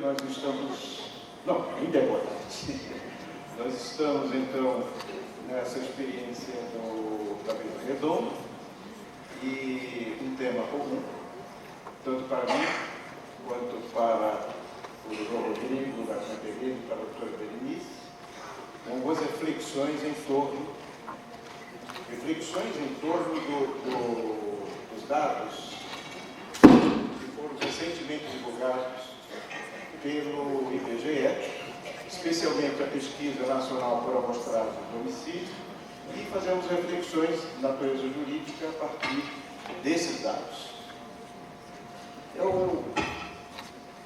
nós estamos... Não, ainda é boa tarde. Nós estamos, então, nessa experiência da Mesa Redonda e um tema comum, tanto para mim, quanto para o Dr. Rodrigo, da Canteria, e para a doutora Berenice, com algumas reflexões em torno dos dados que foram recentemente divulgados pelo IBGE, especialmente a Pesquisa Nacional por Amostragem de Homicídio, e fazemos reflexões de natureza jurídica a partir desses dados.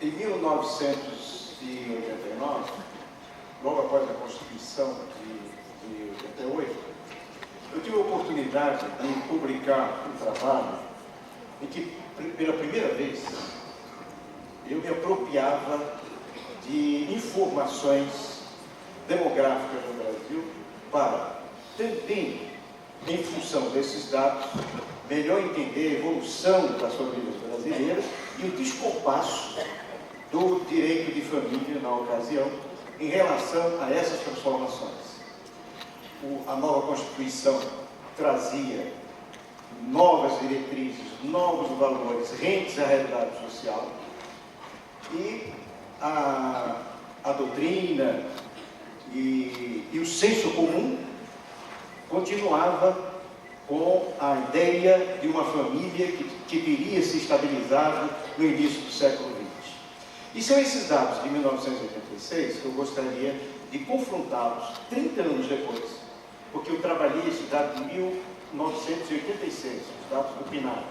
Em 1989, logo após a Constituição de 88, eu tive a oportunidade de publicar um trabalho em que, pela primeira vez, eu me apropriava de informações demográficas no Brasil para, também, em função desses dados, melhor entender a evolução das famílias brasileiras e o descompasso do direito de família na ocasião em relação a essas transformações. A nova Constituição trazia novas diretrizes, novos valores rentes à realidade social e a doutrina e o senso comum continuava com a ideia de uma família que teria se estabilizado no início do século XX. E são esses dados de 1986 que eu gostaria de confrontá-los 30 anos depois, porque eu trabalhei esse dado de 1986, os dados do PNAD,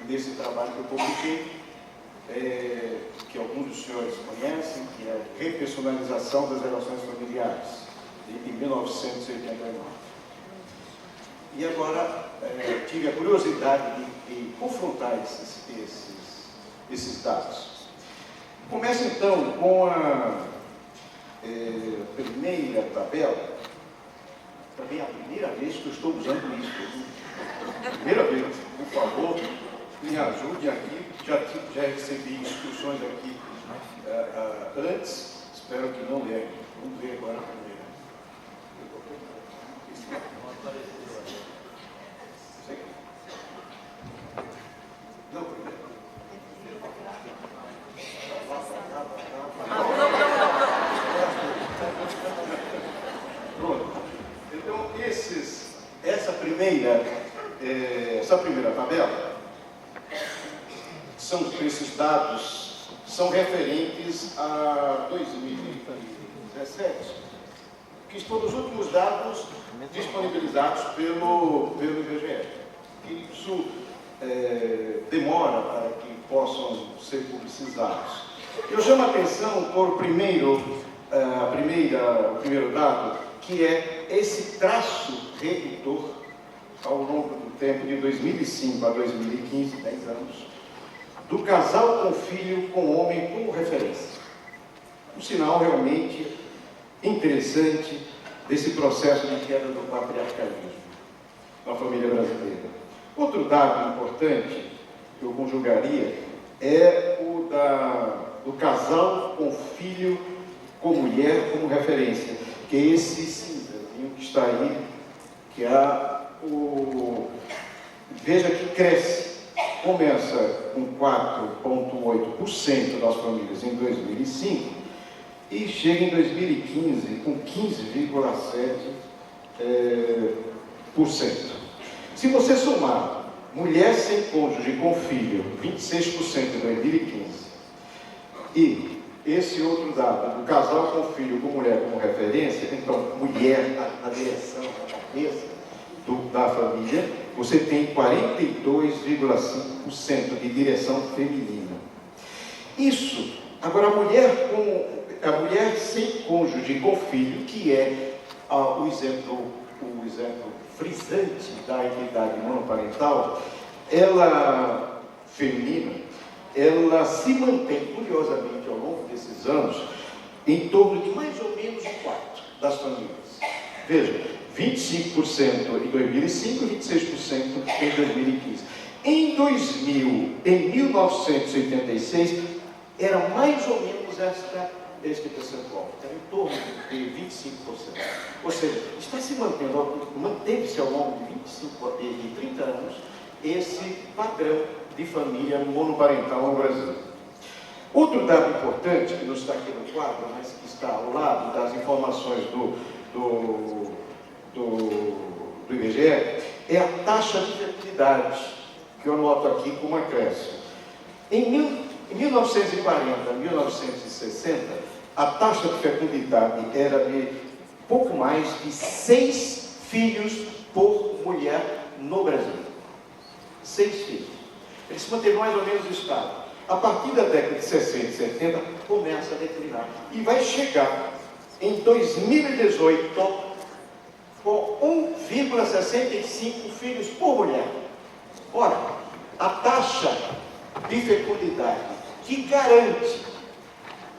nesse trabalho que eu publiquei, que alguns dos senhores conhecem, que é a repersonalização das relações familiares, de 1989. E agora tive a curiosidade de confrontar esses dados. Começo então com a primeira tabela. Também é a primeira vez que eu estou usando isso. Primeira vez, por favor, me ajude aqui. Já recebi instruções aqui antes, espero que não leve. Vamos ver agora a primeira. Não, primeiro. Pronto. Então, essa primeira tabela, esses dados são referentes a 2017, que foram os últimos dados disponibilizados pelo IBGE. Isso demora para que possam ser publicizados. Eu chamo a atenção por o primeiro dado, que é esse traço redutor ao longo do tempo de 2005 a 2015, 10 anos, do casal com filho com homem como referência. Um sinal realmente interessante desse processo de queda do patriarcalismo na família brasileira. Outro dado importante que eu conjugaria é o do casal com filho com mulher como referência, que é esse cinzazinho que está aí, que veja que cresce. Começa com 4,8% das famílias em 2005 e chega em 2015 com 15,7%. Se você somar mulher sem cônjuge com filho, 26% em 2015, e esse outro dado, do casal com filho com mulher como referência, então mulher na direção, na cabeça da família, você tem 42,5% de direção feminina. Isso, agora a mulher sem cônjuge com filho, que é o exemplo frisante da equidade monoparental, ela feminina, ela se mantém curiosamente ao longo desses anos em torno de mais ou menos um quarto das famílias. Veja, 25% em 2005 e 26% em 2015. Em 1986, era mais ou menos este percentual, era em torno de 25%. Ou seja, está se manteve-se ao longo de 30 anos esse padrão de família monoparental no Brasil. Outro dado importante, que não está aqui no quadro, mas que está ao lado das informações do IBGE, é a taxa de fertilidade, que eu noto aqui como acréscimo. Em 1940 a 1960, a taxa de fecundidade era de pouco mais de 6 filhos por mulher no Brasil. 6 filhos. Ele se manteve mais ou menos estável. A partir da década de 60 e 70, começa a declinar. E vai chegar em 2018 com 1,65 filhos por mulher. Ora, a taxa de fecundidade que garante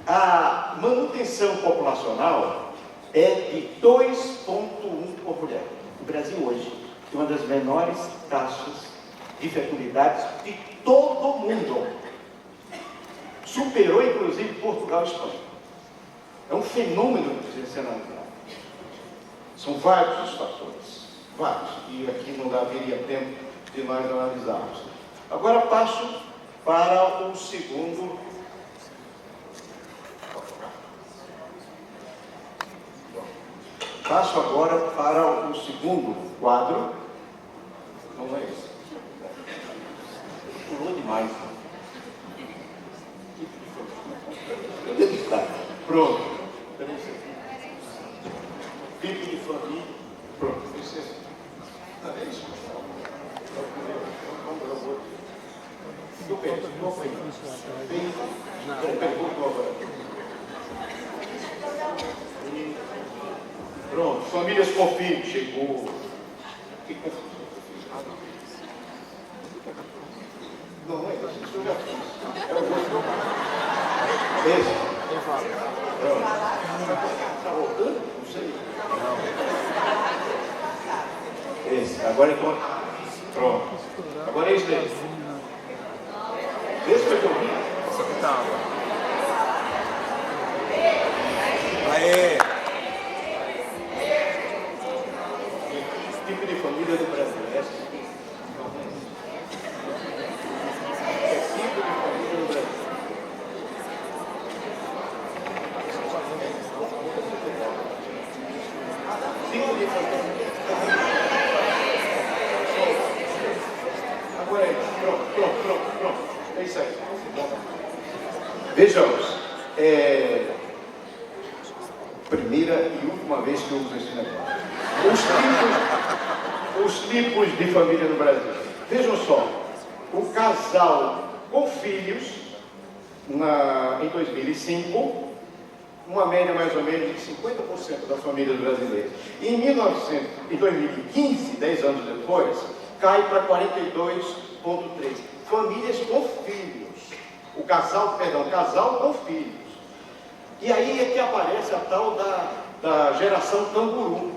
a manutenção populacional é de 2,1 por mulher. O Brasil hoje tem uma das menores taxas de fecundidade de todo o mundo. Superou, inclusive, Portugal e Espanha. É um fenômeno que precisa ser analisado. São vários os fatores, vários, e aqui não haveria tempo de nós analisarmos. Agora passo para o segundo. Passo agora para o segundo quadro. Não é esse. Pulou demais. Pronto. Tipo de família. Pronto. Não é isso? Eu penso, pronto, famílias com filhos, chegou. Que confusão. Não é isso, eu já fiz. É o outro. Esse. Está voltando? Não sei. Esse, agora então. Pronto. Agora é esse daí. Esse foi que eu vi? Essa que tava. Aê! Tipo de família do Brasil. É tipo de família do Brasil. Tipo de família. Agora é pronto. É isso aí. Vejamos. Primeira e última vez que eu uso esse negócio. Os tipos de família no Brasil. Vejam só. O casal com filhos, em 2005, uma média mais ou menos de 50% das famílias brasileiras. Em 2015, 10 anos depois, cai para 42,3%. Famílias com filhos. O casal com filhos. E aí é que aparece a tal da geração canguru.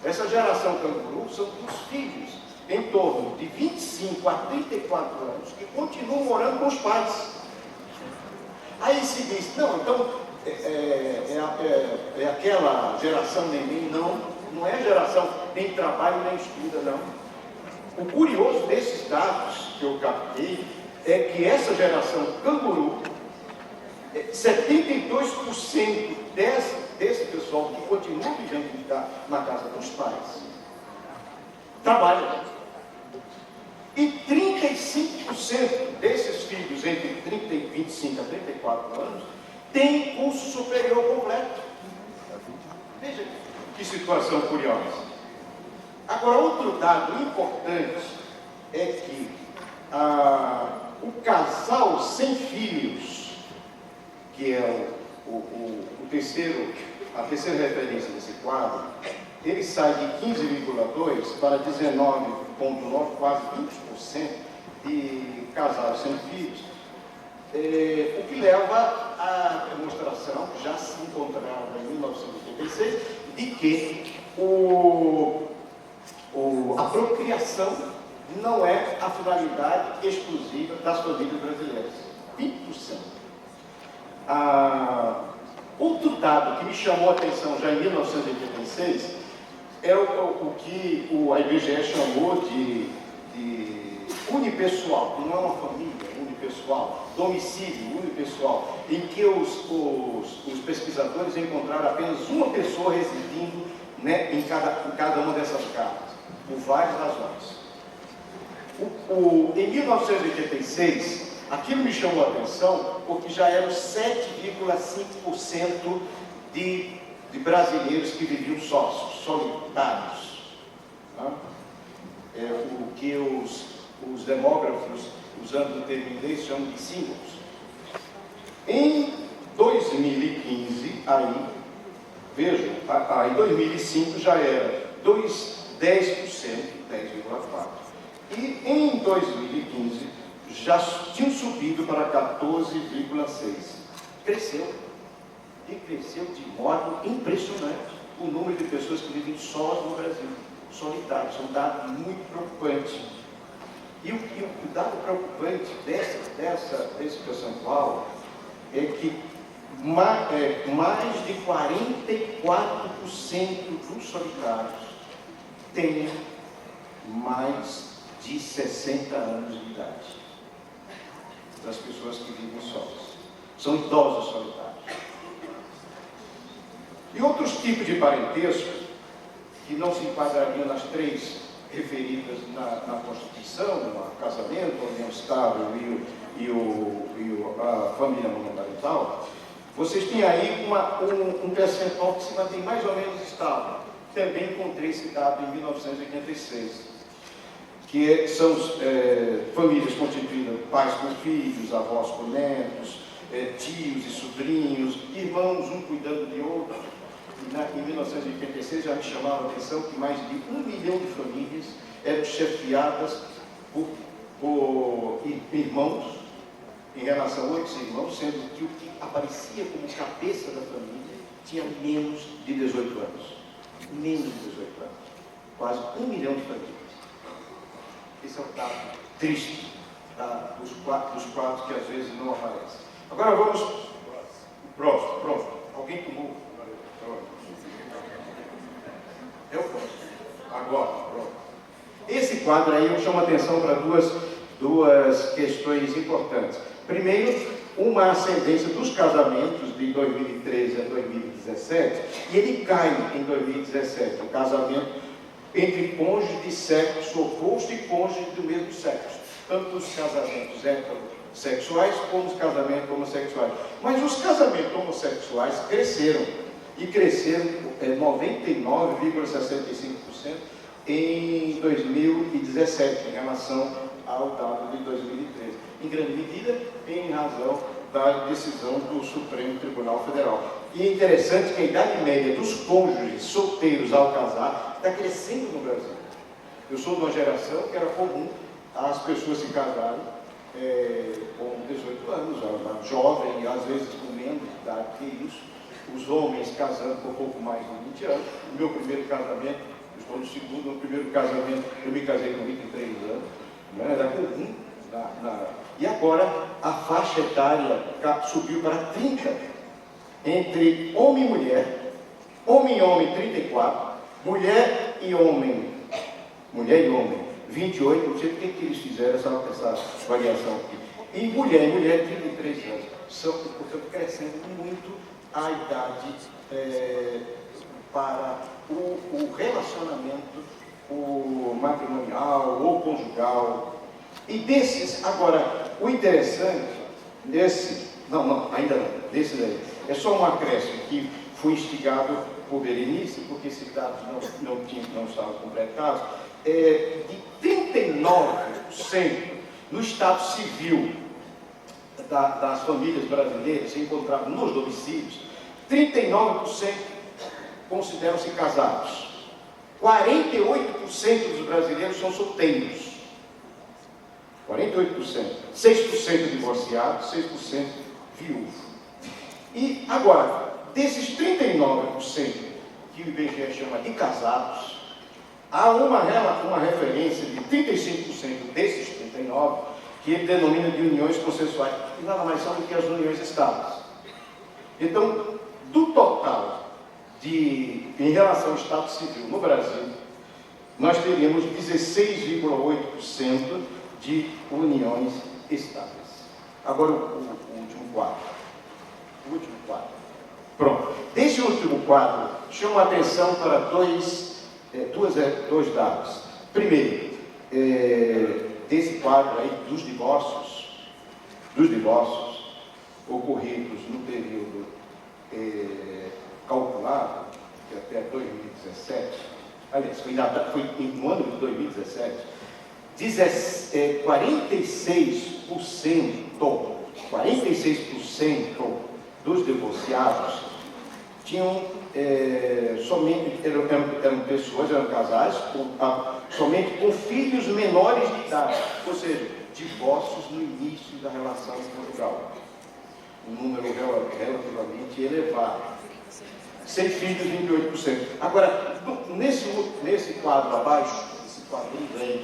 Essa geração canguru são os filhos em torno de 25 a 34 anos que continuam morando com os pais. Aí se diz, não, então é aquela geração neném. Não é a geração nem trabalho nem estuda, não. O curioso desses dados que eu captei é que essa geração canguru, 72% desse pessoal que continua vivendo na casa dos pais trabalha. E 35% desses filhos entre 25 a 34 anos têm curso superior completo. Veja que situação curiosa. Agora, outro dado importante é que o casal sem filhos, que é a terceira referência desse quadro, ele sai de 15,2% para 19,9%, quase 20% de casais sem filhos, o que leva à demonstração, que já se encontrava em 1986, de que a procriação não é a finalidade exclusiva das famílias brasileiras. 20%. dado que me chamou a atenção já em 1986 é o que a IBGE chamou de unipessoal, que não é uma família, unipessoal, domicílio unipessoal, em que os pesquisadores encontraram apenas uma pessoa residindo, né, em cada uma dessas casas, por várias razões. Em 1986, aquilo me chamou a atenção porque já eram 7,5% de brasileiros que viviam sócios, solitários. Tá? O que os demógrafos, usando o termo inglês, chamam de singles. Em 2015, vejam, em 2005 já era 10%, 10,4%. E em 2015 já tinham subido para 14,6%. Cresceu. E cresceu de modo impressionante o número de pessoas que vivem sós no Brasil, solitários. É um dado muito preocupante. E o dado preocupante desse percentual é que mais de 44% dos solitários têm mais de 60 anos de idade. Das pessoas que vivem sós. São idosos solitários. E outros tipos de parentesco, que não se enquadrariam nas três referidas na Constituição, o casamento, a união estável e a família monoparental, vocês têm aí um percentual que se mantém mais ou menos estável. Também encontrei esse dado em 1986, que são famílias constituídas pais com filhos, avós com netos, tios e sobrinhos, irmãos, um cuidando de outro. Em 1986 já me chamava a atenção que mais de 1 milhão de famílias eram chefiadas por irmãos, em relação a 8 irmãos, sendo que o que aparecia como cabeça da família tinha menos de 18 anos. Menos de 18 anos. Quase 1 milhão de famílias. Esse é um dado triste, tá? dos quadros que às vezes não aparecem. Agora vamos próximo. Pronto. Alguém tomou? Eu posso. Agora, pronto. Esse quadro aí eu chamo a atenção para duas questões importantes. Primeiro, uma ascendência dos casamentos de 2013 a 2017, e ele cai em 2017, o casamento entre cônjuges de sexo oposto e cônjuges do mesmo sexo, tanto os casamentos heterossexuais como os casamentos homossexuais. Mas os casamentos homossexuais cresceram, e cresceram 99,65% em 2017, em relação ao dado de 2013, em grande medida em razão da decisão do Supremo Tribunal Federal. E é interessante que a idade média dos cônjuges solteiros ao casar está crescendo no Brasil. Eu sou de uma geração que era comum as pessoas se casarem com 18 anos, jovem, às vezes com menos de idade que isso, os homens casando com um pouco mais de 20 anos. O meu primeiro casamento, eu estou no segundo, no primeiro casamento eu me casei com 23 anos, né? Era comum. E agora a faixa etária subiu para 30, entre homem e mulher, homem e homem 34, mulher e homem 28, não sei por que eles fizeram essa variação aqui. E mulher 33 anos. São, portanto, crescendo muito a idade para o relacionamento matrimonial ou conjugal. E desses, agora, o interessante, desse daí, é só um acréscimo que foi instigado por Berenice, porque esses dados não estavam completados, de 39% no estado civil das famílias brasileiras se encontravam nos domicílios, 39% consideram-se casados, 48% dos brasileiros são solteiros, 48%, 6% divorciados, 6% viúvos. E agora, desses 39% que o IBGE chama de casados, há uma referência de 35% desses 39% que ele denomina de uniões consensuais, que nada mais são do que as uniões estáveis. Então, Do total em relação ao Estado Civil no Brasil, nós teríamos 16,8% de uniões estáveis. Agora o último quadro. O último quadro. Pronto. Desse último quadro, chamo a atenção para dois dados. Primeiro, desse quadro aí dos divórcios ocorridos no período calculado, que até 2017, aliás, foi no ano de 2017, 46% dos divorciados tinham somente, eram pessoas, eram casais, somente com filhos menores de idade, ou seja, divórcios no início da relação conjugal. Um número relativamente elevado. Sem filhos, 28%. Agora, nesse quadro abaixo, esse quadrinho aí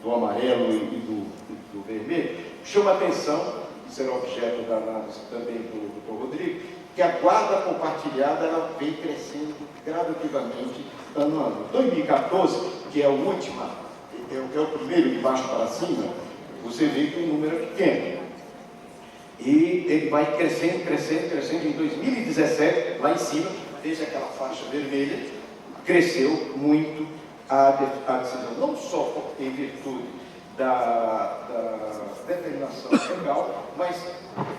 do amarelo e do vermelho, chama a atenção, e será objeto da análise também do Dr. Rodrigo, que a guarda compartilhada ela vem crescendo gradativamente ano a ano. 2014, que é a última, é o primeiro de baixo para cima, você vê que o número é pequeno. E ele vai crescendo. Em 2017, lá em cima, veja aquela faixa vermelha, cresceu muito a decisão, não só em virtude da determinação legal, mas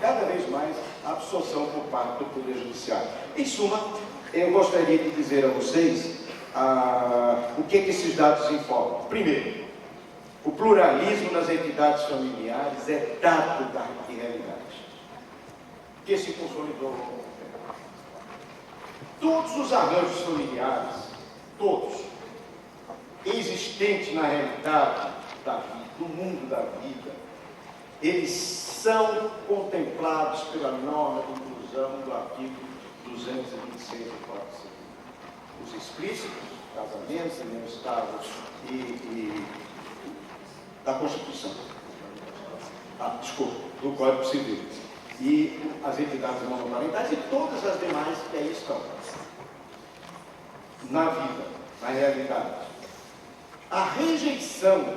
cada vez mais a absorção por parte do Poder Judiciário. Em suma, eu gostaria de dizer a vocês o que esses dados informam. Primeiro, o pluralismo nas entidades familiares é dado da realidade, que se consolidou ao longo do tempo. Todos os arranjos familiares, todos, existentes na realidade da vida, do mundo da vida, eles são contemplados pela norma de inclusão do artigo 226 do Código Civil. Os explícitos, casamentos, união estável e da Constituição. Do Código Civil. E as entidades monoparentais e todas as demais que aí estão. Na vida, na realidade. A rejeição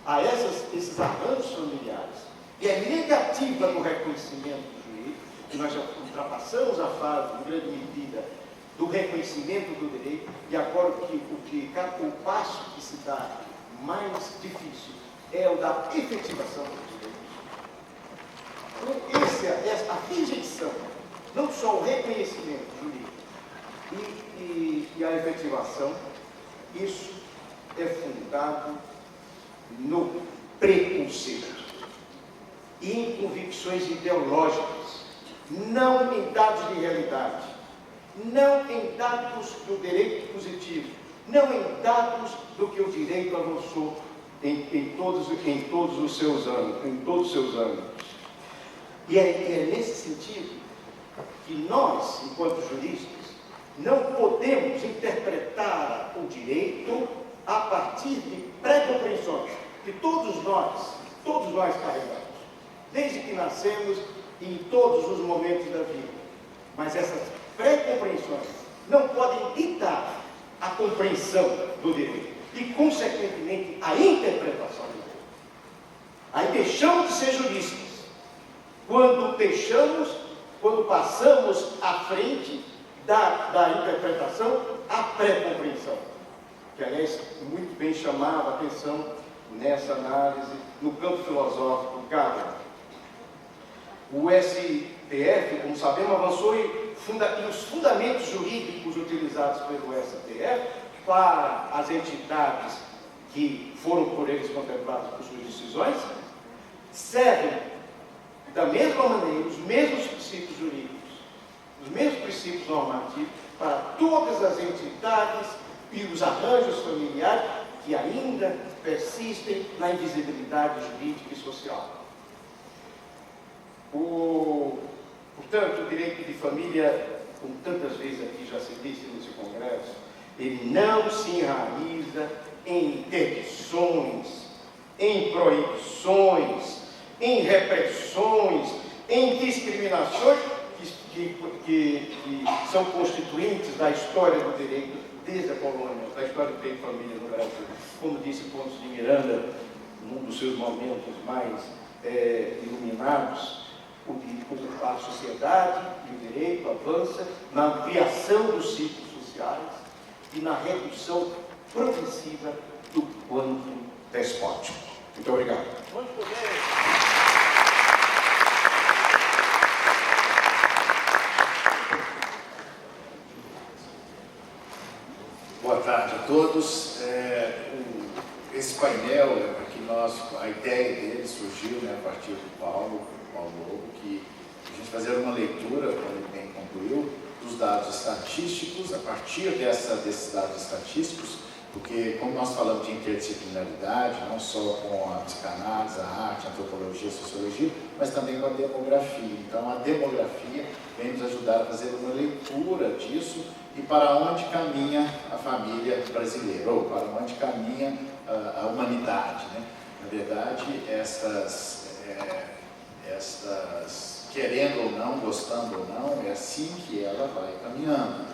a esses arranjos familiares e a negativa do reconhecimento do jurídico, que nós já ultrapassamos a fase, em grande medida, do reconhecimento do direito, e agora o passo que se dá mais difícil é o da efetivação dos direitos. Então, a rejeição, não só o reconhecimento jurídico e a efetivação, isso é fundado no preconceito e em convicções ideológicas, não em dados de realidade, não em dados do direito positivo, não em dados do que o direito avançou em todos os seus âmbitos. E é nesse sentido que nós, enquanto juristas, não podemos interpretar o direito a partir de pré-compreensões que todos nós carregamos, desde que nascemos e em todos os momentos da vida. Mas essas pré-compreensões não podem ditar a compreensão do direito e, consequentemente, a interpretação do direito. Aí deixamos de ser juristas quando passamos à frente da interpretação à pré-compreensão, que, aliás, muito bem chamava a atenção nessa análise no campo filosófico do Kant. O STF, como sabemos, avançou e os fundamentos jurídicos utilizados pelo STF para as entidades que foram por eles contempladas por suas decisões servem da mesma maneira, os mesmos princípios jurídicos, os mesmos princípios normativos para todas as entidades e os arranjos familiares que ainda persistem na invisibilidade jurídica e social. Portanto, o direito de família, como tantas vezes aqui já se disse nesse congresso, ele não se enraiza em interdições, em proibições, em repressões, em discriminações que são constituintes da história do direito desde a colônia, da história do direito de família no Brasil. Como disse Ponce de Miranda, num dos seus momentos mais iluminados, a sociedade e o direito avança na ampliação dos ciclos sociais e na redução progressiva do quantum despótico. Muito obrigado. Boa tarde a todos. Esse painel, a ideia dele surgiu, né, a partir do Paulo Lobo, que a gente fazer uma leitura, como ele bem concluiu, dos dados estatísticos, a partir desses dados estatísticos, porque como nós falamos de interdisciplinaridade, não só com a psicanálise, a arte, a antropologia, a sociologia, mas também com a demografia. Então a demografia vem nos ajudar a fazer uma leitura disso e para onde caminha a família brasileira, ou para onde caminha a humanidade, né? Na verdade, querendo ou não, gostando ou não, é assim que ela vai caminhando.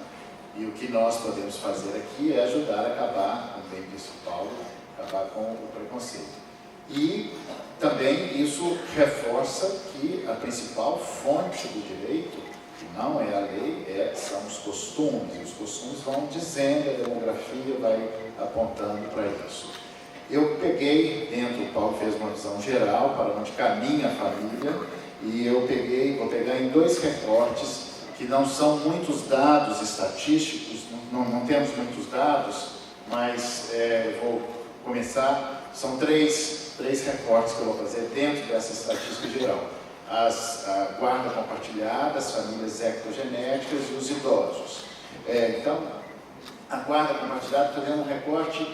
E o que nós podemos fazer aqui é ajudar a acabar, como bem disse o Paulo, acabar com o preconceito. E também isso reforça que a principal fonte do direito, que não é a lei, são os costumes. E os costumes vão dizendo, a demografia vai apontando para isso. Eu peguei dentro, o Paulo fez uma visão geral para onde caminha a família, e vou pegar em dois recortes que não são muitos dados estatísticos, não temos muitos dados, mas vou começar, são três recortes que eu vou fazer dentro dessa estatística geral. A guarda compartilhada, as famílias ectogenéticas e os idosos. Então, a guarda compartilhada, estou vendo um recorte.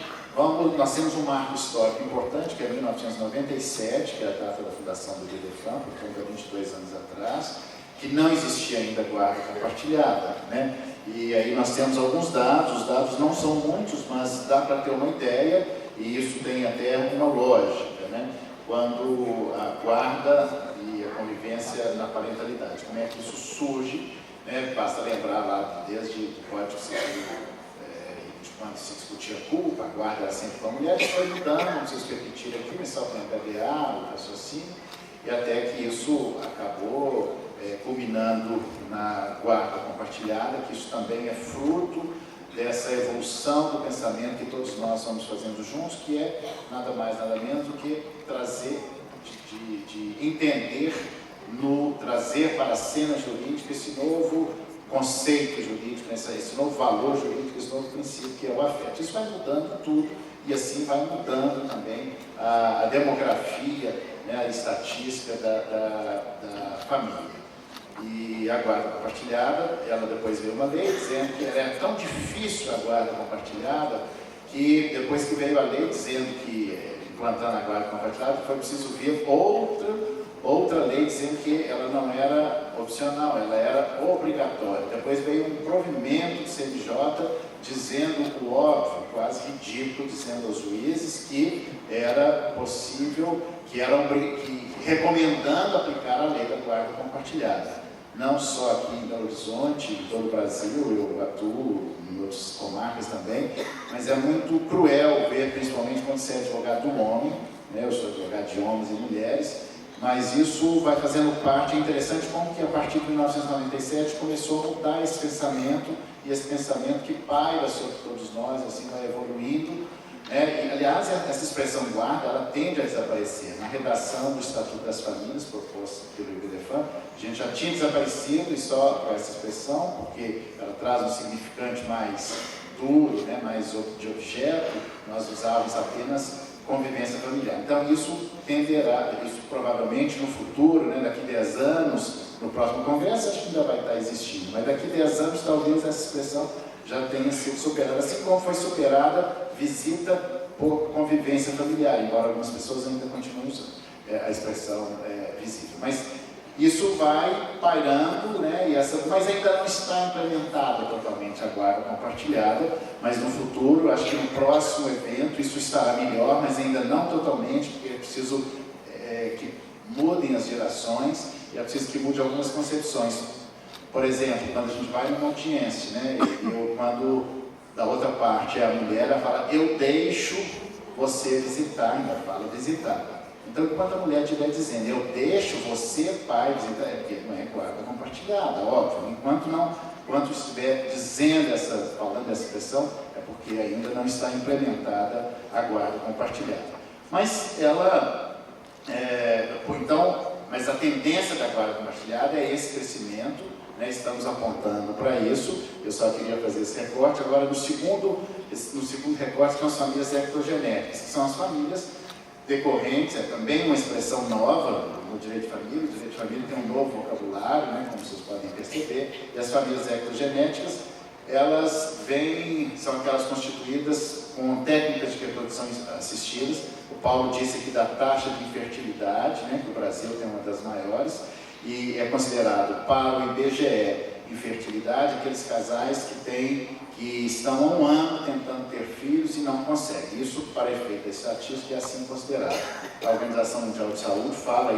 Nós temos um marco histórico importante, que é 1997, que é a data da fundação do DDFAM, portanto, há 22 anos atrás, que não existia ainda guarda compartilhada, né? E aí nós temos alguns dados, os dados não são muitos, mas dá para ter uma ideia, e isso tem até uma lógica, né? Quando a guarda e a convivência na parentalidade, como é que isso surge, né? Basta lembrar lá, desde o Código Civil, quando se discutia culpa, a guarda era sempre para a mulher, foi mudando, não preciso repetir aqui, mas só para encadear o raciocínio, e até que isso acabou culminando na guarda compartilhada, que isso também é fruto dessa evolução do pensamento que todos nós vamos fazendo juntos, que é nada mais, nada menos do que trazer, de entender, trazer para a cena jurídica esse novo conceito jurídico, esse novo valor jurídico, esse novo princípio que é o afeto. Isso vai mudando tudo e assim vai mudando também a demografia, né, a estatística da família. E a guarda compartilhada, ela depois veio uma lei dizendo que era tão difícil a guarda compartilhada que depois que veio a lei dizendo que, implantando a guarda compartilhada, foi preciso vir outra lei dizendo que ela não era opcional, ela era obrigatória. Depois veio um provimento do CNJ dizendo o óbvio, quase ridículo, dizendo aos juízes que era possível, recomendando aplicar a lei da guarda compartilhada. Não só aqui em Belo Horizonte, em todo o Brasil, eu atuo em outras comarcas também, mas é muito cruel ver, principalmente quando você é advogado do homem, né? Eu sou advogado de homens e mulheres, mas isso vai fazendo parte. É interessante como que a partir de 1997 começou a mudar esse pensamento, e esse pensamento que paira sobre todos nós, assim vai evoluindo. E, aliás, essa expressão guarda, ela tende a desaparecer. Na redação do Estatuto das Famílias, proposta pelo IBDFAM, a gente já tinha desaparecido, e só com essa expressão, porque ela traz um significante mais duro, né, mais de objeto, nós usávamos apenas convivência familiar. Então isso provavelmente no futuro, né, daqui a 10 anos, no próximo congresso, acho que ainda vai estar existindo, mas daqui a 10 anos talvez essa expressão já tenha sido superada, assim como foi superada visita por convivência familiar, embora algumas pessoas ainda continuem usando a expressão visita. Mas isso vai pairando, né, mas ainda não está implementada totalmente a guarda compartilhada, mas no futuro, acho que no próximo evento isso estará melhor, mas ainda não totalmente, porque é preciso que mudem as gerações e é preciso que mude algumas concepções. Por exemplo, quando a gente vai numa audiência, né, quando da outra parte é a mulher, ela fala, eu deixo você visitar, ainda fala visitar. Então, enquanto a mulher estiver dizendo, eu deixo você, pai, visitar, é porque não é guarda compartilhada, óbvio. Enquanto estiver dizendo falando essa expressão, é porque ainda não está implementada a guarda compartilhada. Mas mas a tendência da guarda compartilhada é esse crescimento, né? Estamos apontando para isso. Eu só queria fazer esse recorte. Agora, no segundo recorte, são as famílias ectogenéticas, que são as famílias decorrentes, é também uma expressão nova no direito de família. O direito de família tem um novo vocabulário, né, como vocês podem perceber, e as famílias ectogenéticas, elas são aquelas constituídas com técnicas de reprodução assistidas. O Paulo disse aqui da taxa de infertilidade, né, que o Brasil tem uma das maiores, e é considerado para o IBGE infertilidade aqueles casais que estão há um ano tentando ter filhos e não conseguem. Isso, para efeito da estatística, é assim considerado. A Organização Mundial de Saúde fala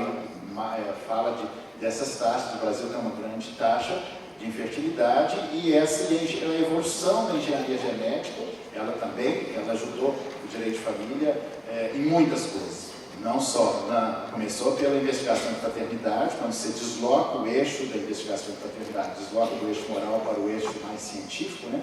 dessas taxas. O Brasil tem uma grande taxa de infertilidade, e essa a evolução da engenharia genética, ela ajudou o direito de família em muitas coisas. Não só, começou pela investigação de paternidade, quando você desloca o eixo da investigação de paternidade, desloca do eixo moral para o eixo mais científico, né?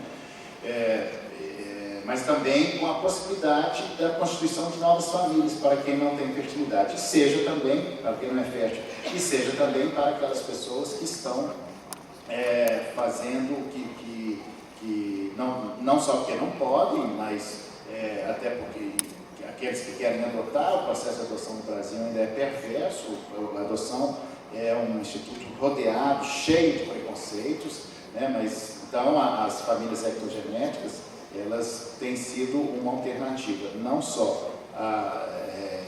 Mas também com a possibilidade da constituição de novas famílias para quem não tem fertilidade, e seja também, para quem não é fértil, e seja também para aquelas pessoas que estão fazendo que não só porque não podem, mas até porque aqueles que querem adotar. O processo de adoção no Brasil ainda é perverso. A adoção é um instituto rodeado, cheio de preconceitos, né? Mas então as famílias ectogenéticas, elas têm sido uma alternativa, não só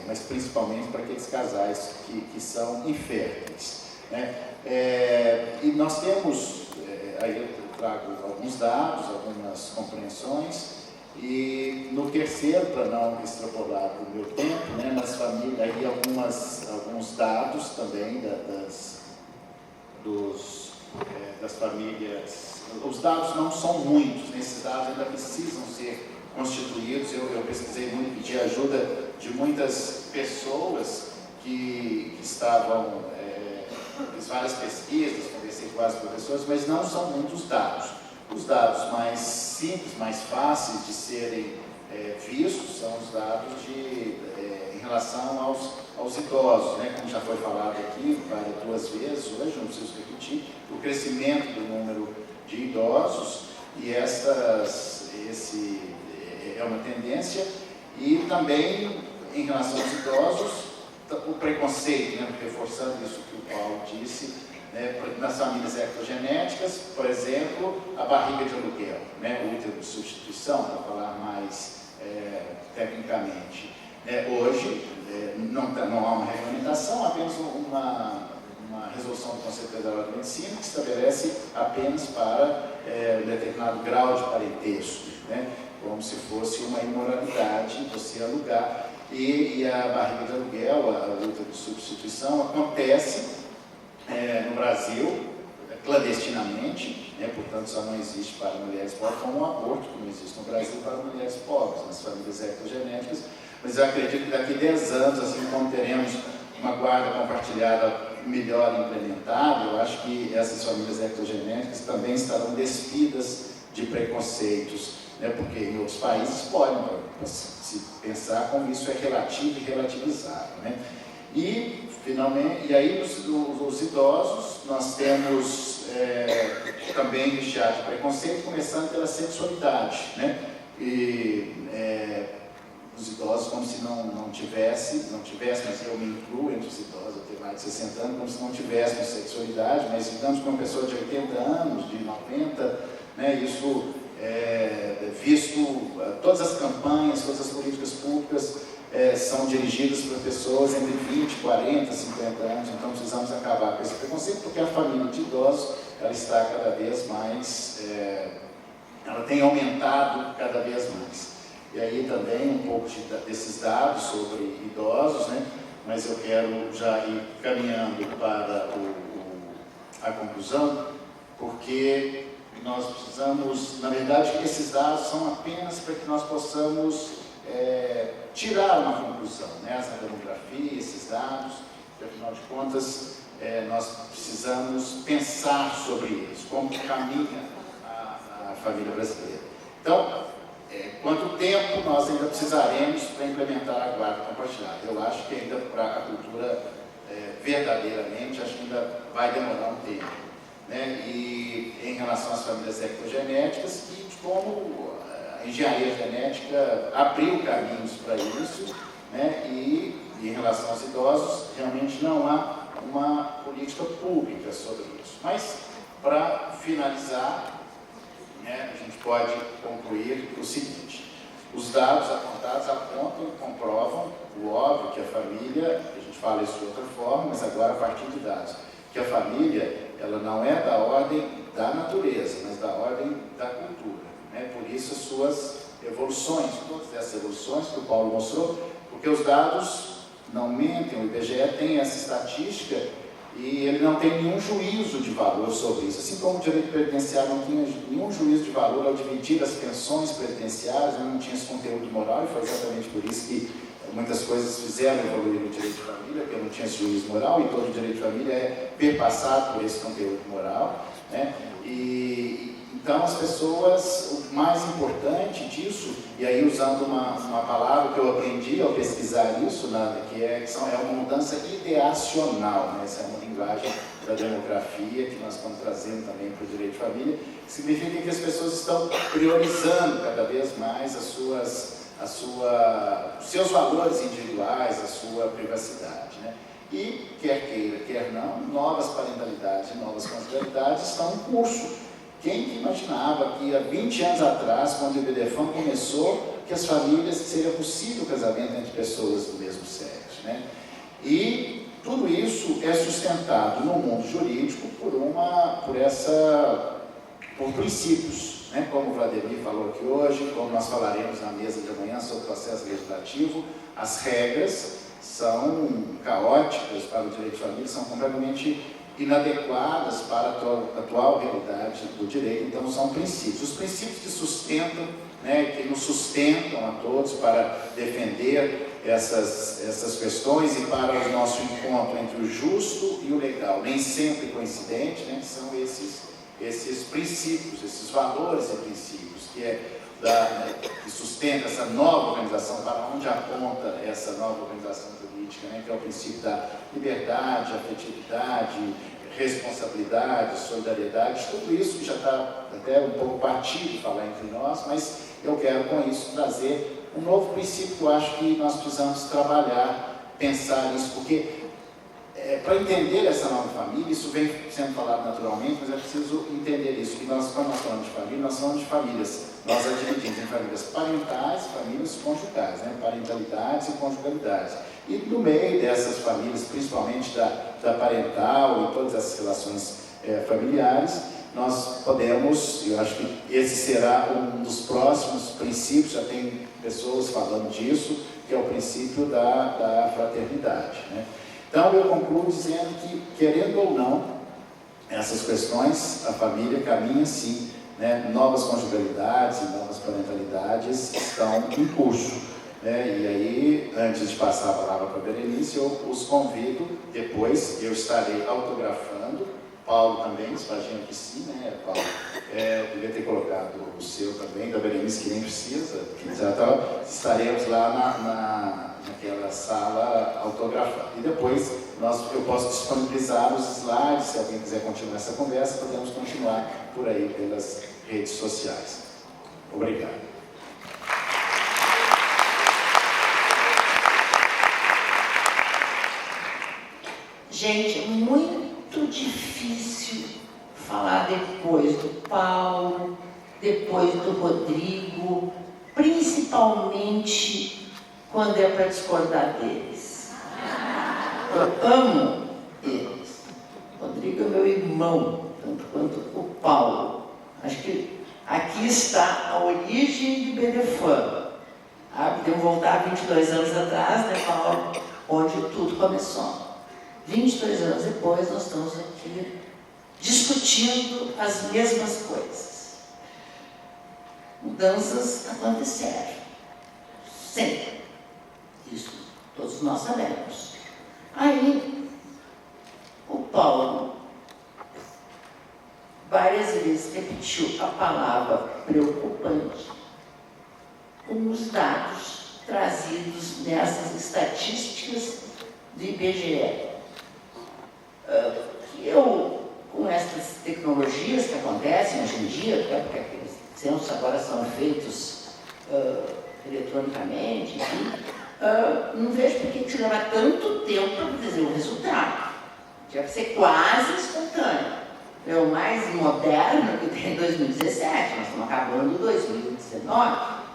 mas principalmente para aqueles casais que são inférteis, né? E nós temos, aí eu trago alguns dados, algumas compreensões, e no terceiro, para não extrapolar o meu tempo, né, nas famílias, aí alguns dados também das famílias. Os dados não são muitos, né? Esses dados ainda precisam ser constituídos. Eu pesquisei muito, pedi ajuda de muitas pessoas que estavam, fiz várias pesquisas, conversei com vários professores, mas não são muitos dados. Os dados mais simples, mais fáceis de serem vistos, são os dados em relação aos idosos, né? Como já foi falado aqui duas vezes hoje, não preciso repetir, o crescimento do número de idosos, e é uma tendência. E também, em relação aos idosos, o preconceito, né? Reforçando isso que o Paulo disse, né? Nas famílias ectogenéticas, por exemplo, a barriga de aluguel, né? O útero de substituição, para falar mais tecnicamente. Hoje, não há uma regulamentação, apenas uma resolução do Conselho Federal de Medicina que estabelece apenas para um determinado grau de parentesco, né? Como se fosse uma imoralidade você alugar. E a barriga de aluguel, a luta de substituição, acontece no Brasil clandestinamente, né? Portanto só não existe para mulheres pobres, como o aborto, como existe no Brasil para mulheres pobres, nas famílias ectogenéticas. Mas eu acredito que daqui a 10 anos, assim como teremos uma guarda compartilhada melhor implementada, eu acho que essas famílias ectogenéticas também estarão despidas de preconceitos, né? Porque em outros países podem se pensar como isso é relativo e relativizável, né? E, finalmente, aí os idosos, nós temos também recheado de preconceito, começando pela sexualidade, né? Os idosos como se não tivesse, mas eu me incluo entre os idosos, eu tenho mais de 60 anos, como se não tivéssemos sexualidade, mas digamos que uma pessoa de 80 anos, de 90, né, isso visto, todas as campanhas, todas as políticas públicas são dirigidas para pessoas entre 20, 40, 50 anos, então precisamos acabar com esse preconceito, porque a família de idosos, ela está cada vez mais, ela tem aumentado cada vez mais. E aí também um pouco desses dados sobre idosos, né? mas eu quero já ir caminhando para a conclusão, porque nós precisamos, na verdade, esses dados são apenas para que nós possamos tirar uma conclusão, né? Essa demografia, esses dados, que, afinal de contas, nós precisamos pensar sobre eles, como caminha a família brasileira. Então, quanto tempo nós ainda precisaremos para implementar a guarda compartilhada? Eu acho que ainda para a cultura verdadeiramente, acho que ainda vai demorar um tempo, né? E em relação às famílias ecogenéticas, e como a engenharia genética abriu caminhos para isso, né? E em relação aos idosos, realmente não há uma política pública sobre isso. Mas, para finalizar, né, a gente pode concluir o seguinte: os dados apontados apontam e comprovam o óbvio que a família, a gente fala isso de outra forma, mas agora a partir de dados, que a família, ela não é da ordem da natureza, mas da ordem da cultura, né? Por isso as suas evoluções, todas essas evoluções que o Paulo mostrou, porque os dados não mentem, o IBGE tem essa estatística e ele não tem nenhum juízo de valor sobre isso. Assim como o direito previdenciário não tinha nenhum juízo de valor ao dividir as pensões previdenciárias, não tinha esse conteúdo moral, e foi exatamente por isso que muitas coisas fizeram evoluir o direito de família, porque não tinha esse juízo moral, e todo o direito de família é perpassado por esse conteúdo moral, né? Então, as pessoas, o mais importante disso, e aí usando uma palavra que eu aprendi ao pesquisar isso, que é uma mudança ideacional, né? Essa é uma linguagem da demografia que nós estamos trazendo também para o direito de família, que significa que as pessoas estão priorizando cada vez mais seus valores individuais, a sua privacidade, né? E, quer queira, quer não, novas parentalidades e novas conjugalidades estão em curso. Quem que imaginava que há 20 anos atrás, quando o IBDFAM começou, que as famílias, seria possível o casamento entre pessoas do mesmo sexo, né? E tudo isso é sustentado no mundo jurídico por princípios, né? Como o Vladimir falou aqui hoje, como nós falaremos na mesa de amanhã sobre o processo legislativo, as regras são caóticas para o direito de família, são completamente inadequadas para a atual realidade do direito. Então são princípios, os princípios que sustentam, né, que nos sustentam a todos para defender essas questões e para o nosso encontro entre o justo e o legal, nem sempre coincidente, né, que são esses princípios, esses valores e princípios que sustenta essa nova organização, para onde aponta essa nova organização política, né, que é o princípio da liberdade, afetividade, responsabilidade, solidariedade, tudo isso que já está até um pouco partido falar entre nós, mas eu quero com isso trazer um novo princípio que eu acho que nós precisamos trabalhar, pensar nisso, porque para entender essa nova família, isso vem sendo falado naturalmente, mas é preciso entender isso, que quando nós falamos de família, nós falamos de famílias, nós a dividimos em famílias parentais e famílias conjugais, né? Parentalidades e conjugalidades. E no meio dessas famílias, principalmente da parental e todas essas relações familiares, nós podemos, eu acho que esse será um dos próximos princípios, já tem pessoas falando disso, que é o princípio da fraternidade, né? Então, eu concluo dizendo que, querendo ou não, essas questões, a família caminha sim, né? Novas conjugalidades e novas parentalidades estão em curso, né? E aí, antes de passar a palavra para a Berenice, eu os convido, depois eu estarei autografando, Paulo também, imagino que sim, né, Paulo? Eu devia ter colocado o seu também, da Berenice, que nem precisa, que já tá, estaremos lá naquela sala autografando. E depois eu posso disponibilizar os slides, se alguém quiser continuar essa conversa, podemos continuar por aí pelas redes sociais. Obrigado. Gente, é muito difícil falar depois do Paulo, depois do Rodrigo, principalmente quando é para discordar deles. Eu amo eles. O Rodrigo é meu irmão, tanto quanto o Paulo. Acho que aqui está a origem de IBDFAM. Podemos voltar 22 anos atrás, né, Paulo? onde tudo começou. 22 anos depois, nós estamos aqui discutindo as mesmas coisas. Mudanças aconteceram. Sempre. Isso todos nós sabemos. Aí, o Paulo várias vezes repetiu a palavra preocupante com os dados trazidos nessas estatísticas do IBGE. Eu, com essas tecnologias que acontecem hoje em dia, porque aqueles censos agora são feitos eletronicamente, enfim, não vejo por que leva tanto tempo para dizer o resultado. Tinha que ser quase instantâneo. É o mais moderno que tem em 2017, nós estamos acabando 2019,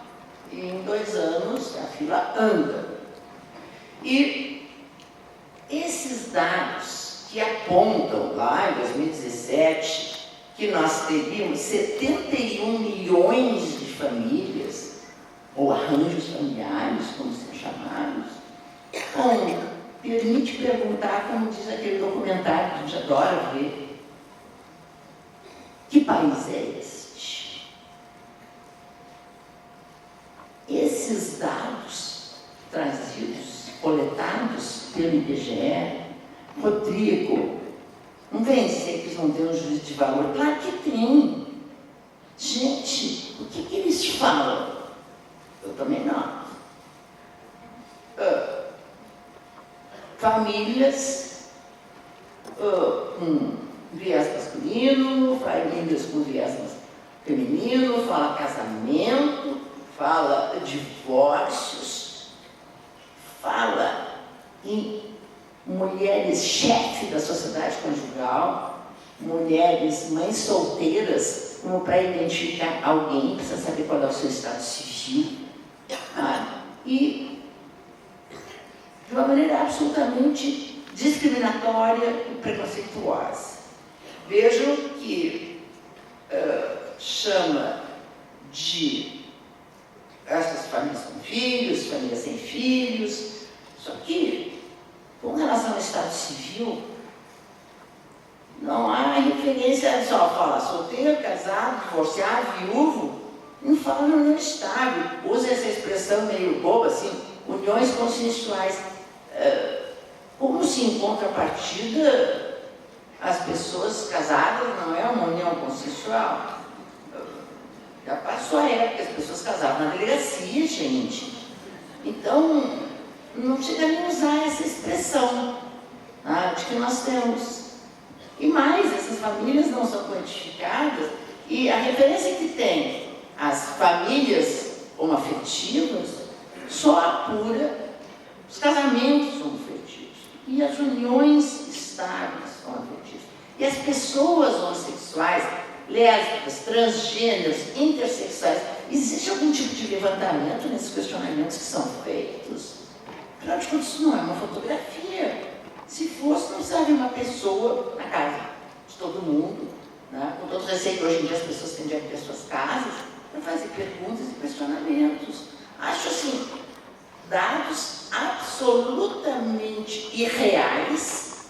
e em 2 anos a fila anda. E esses dados que apontam lá em 2017 que nós teríamos 71 milhões de famílias, ou arranjos familiares, como são chamados, bom, permite perguntar, como diz aquele documentário que a gente adora ver, que país é este? Esses dados trazidos, coletados pelo IBGE, Rodrigo, não vem dizer que eles não têm um juízo de valor? Claro que tem. Gente, o que eles falam? Eu também não. Famílias com viés masculino, famílias com viés feminino, fala casamento, fala divórcios, fala em mulheres chefe da sociedade conjugal, mulheres mães solteiras, como para identificar alguém, precisa saber qual é o seu estado civil, e de uma maneira absolutamente discriminatória e preconceituosa. Vejam que chama de essas famílias com filhos, famílias sem filhos, só que, com relação ao estado civil, não há referência, só fala solteiro, casado, divorciado, viúvo, não fala no união estável, usa essa expressão meio boba, assim, uniões consensuais. Como se em contrapartida as pessoas casadas não é uma união consensual? Já passou a época, as pessoas casavam na delegacia, gente. Então, não chega nem a usar essa expressão de que nós temos. E mais, essas famílias não são quantificadas, e a referência que tem as famílias homoafetivas só apura os casamentos homoafetivos e as uniões estáveis homoafetivas. E as pessoas homossexuais, lésbicas, transgêneros, intersexuais, existe algum tipo de levantamento nesses questionamentos que são feitos? Afinal de contas, isso não é uma fotografia. Se fosse, não precisaria uma pessoa na casa de todo mundo, né? Com todo o receio que hoje em dia as pessoas têm de abrir as suas casas, para fazer perguntas e questionamentos. Acho assim, dados absolutamente irreais,